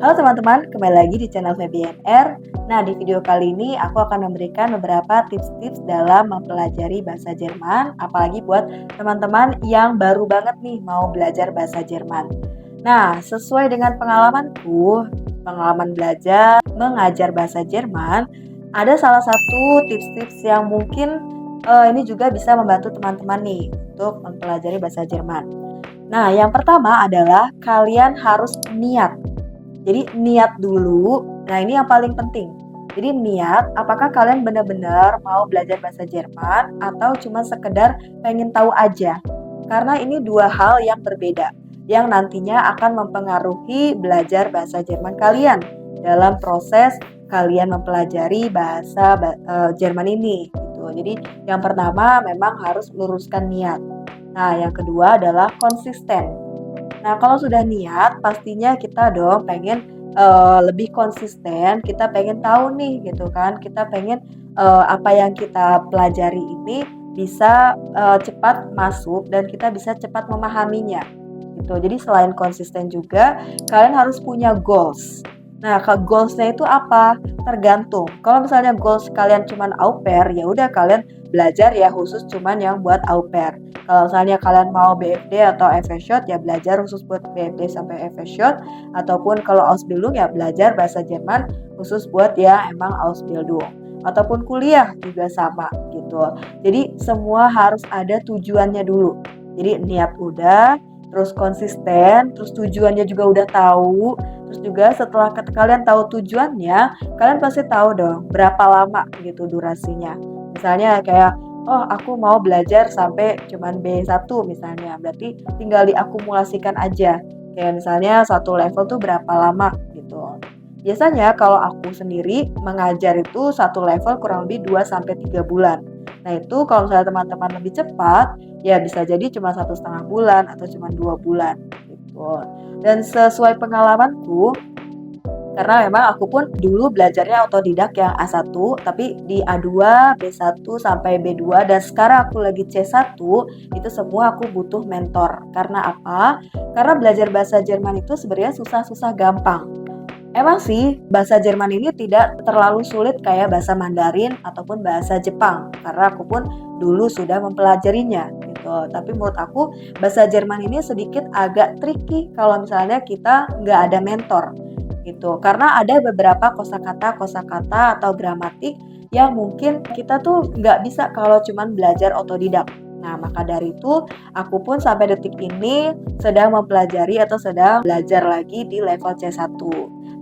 Halo teman-teman, kembali lagi di channel VBNR. Nah, di video kali ini aku akan memberikan beberapa tips-tips dalam mempelajari bahasa Jerman, apalagi buat teman-teman yang baru banget nih mau belajar bahasa Jerman. Nah, sesuai dengan pengalaman belajar mengajar bahasa Jerman, ada salah satu tips-tips yang mungkin ini juga bisa membantu teman-teman nih untuk mempelajari bahasa Jerman. Nah, yang pertama adalah kalian harus niat. Jadi niat dulu, nah ini yang paling penting. Jadi niat, apakah kalian benar-benar mau belajar bahasa Jerman atau cuma sekedar pengen tahu aja? Karena ini dua hal yang berbeda, yang nantinya akan mempengaruhi belajar bahasa Jerman kalian dalam proses kalian mempelajari bahasa Jerman ini. Gitu. Jadi yang pertama memang harus luruskan niat. Nah yang kedua adalah konsisten. Nah, kalau sudah niat, pastinya kita dong pengen lebih konsisten, kita pengen tahu nih gitu kan, kita pengen apa yang kita pelajari ini bisa cepat masuk dan kita bisa cepat memahaminya gitu. Jadi selain konsisten juga, kalian harus punya goals. Nah, goals-nya itu apa? Tergantung. Kalau misalnya goals kalian cuman au pair, ya udah kalian belajar ya khusus cuman yang buat au pair. Kalau misalnya kalian mau BFD atau FSHOT ya belajar khusus buat BFD sampai FSHOT, ataupun kalau Ausbildung ya belajar bahasa Jerman khusus buat ya emang Ausbildung. Ataupun kuliah juga sama gitu. Jadi semua harus ada tujuannya dulu. Jadi niat udah, terus konsisten, terus tujuannya juga udah tahu. Terus juga setelah kalian tahu tujuannya, kalian pasti tahu dong berapa lama gitu durasinya. Misalnya kayak oh aku mau belajar sampai cuman B1 misalnya, berarti tinggal diakumulasikan aja. Kayak misalnya satu level tuh berapa lama gitu. Biasanya kalau aku sendiri mengajar itu satu level kurang lebih 2-3 bulan. Nah itu kalau misalnya teman-teman lebih cepat, ya bisa jadi cuma 1,5 bulan atau cuma 2 bulan gitu. Dan sesuai pengalamanku, karena memang aku pun dulu belajarnya otodidak yang A1, tapi di A2, B1 sampai B2 dan sekarang aku lagi C1, itu semua aku butuh mentor. Karena apa? Karena belajar bahasa Jerman itu sebenarnya susah-susah gampang. Emang sih bahasa Jerman ini tidak terlalu sulit kayak bahasa Mandarin ataupun bahasa Jepang, karena aku pun dulu sudah mempelajarinya gitu. Tapi menurut aku bahasa Jerman ini sedikit agak tricky kalau misalnya kita nggak ada mentor gitu. Karena ada beberapa kosakata atau gramatik yang mungkin kita tuh nggak bisa kalau cuman belajar otodidak. Nah, maka dari itu aku pun sampai detik ini sedang mempelajari atau sedang belajar lagi di level C1.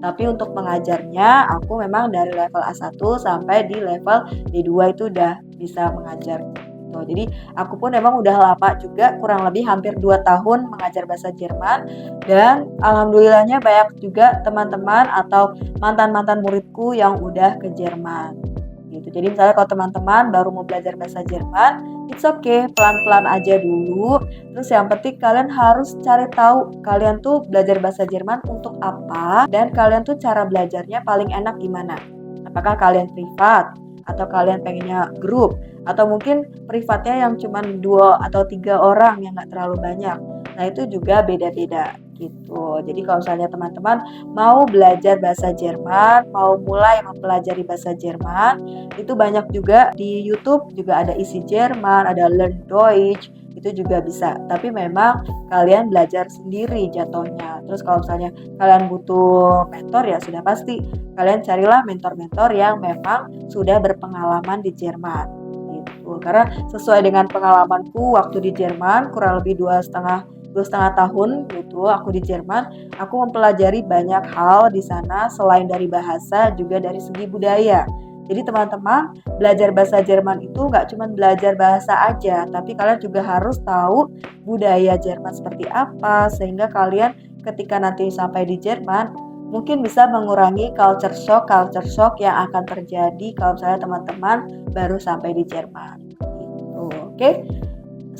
Tapi untuk mengajarnya, aku memang dari level A1 sampai di level D2 itu udah bisa mengajar. Gitu. Jadi aku pun memang udah lama juga, kurang lebih hampir 2 tahun mengajar bahasa Jerman. Dan alhamdulillahnya banyak juga teman-teman atau mantan-mantan muridku yang udah ke Jerman. Gitu. Jadi misalnya kalau teman-teman baru mau belajar bahasa Jerman, it's okay, pelan-pelan aja dulu. Terus yang penting kalian harus cari tahu kalian tuh belajar bahasa Jerman untuk apa dan kalian tuh cara belajarnya paling enak gimana. Apakah kalian privat atau kalian pengennya grup atau mungkin privatnya yang cuma 2 atau 3 orang yang nggak terlalu banyak. Nah itu juga beda-beda gitu. Jadi kalau misalnya teman-teman mau belajar bahasa Jerman, mau mulai mempelajari bahasa Jerman, itu banyak juga di YouTube juga ada isi Jerman, ada Learn Deutsch, itu juga bisa. Tapi memang kalian belajar sendiri jatuhnya. Terus kalau misalnya kalian butuh mentor ya sudah pasti kalian carilah mentor-mentor yang memang sudah berpengalaman di Jerman. Gitu. Karena sesuai dengan pengalamanku waktu di Jerman kurang lebih 2,5 tahun gitu aku di Jerman, aku mempelajari banyak hal di sana selain dari bahasa juga dari segi budaya. Jadi teman-teman belajar bahasa Jerman itu nggak cuma belajar bahasa aja, tapi kalian juga harus tahu budaya Jerman seperti apa sehingga kalian ketika nanti sampai di Jerman mungkin bisa mengurangi culture shock yang akan terjadi kalau misalnya teman-teman baru sampai di Jerman. Gitu, oke?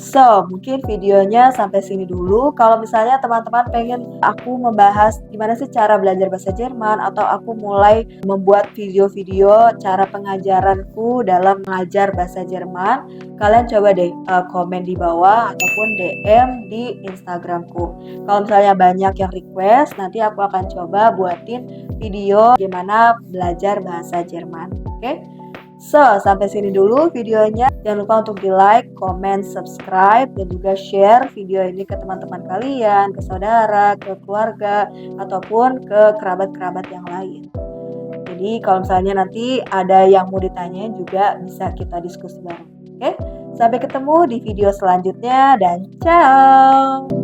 So, mungkin videonya sampai sini dulu. Kalau misalnya teman-teman pengen aku membahas gimana sih cara belajar bahasa Jerman atau aku mulai membuat video-video cara pengajaranku dalam mengajar bahasa Jerman, kalian coba deh komen di bawah ataupun DM di Instagramku. Kalau misalnya banyak yang request, nanti aku akan coba buatin video gimana belajar bahasa Jerman. Oke? So, sampai sini dulu videonya. Jangan lupa untuk di-like, comment, subscribe, dan juga share video ini ke teman-teman kalian, ke saudara, ke keluarga, ataupun ke kerabat-kerabat yang lain. Jadi kalau misalnya nanti ada yang mau ditanyain juga bisa kita diskusi bareng. Oke? Sampai ketemu di video selanjutnya dan ciao!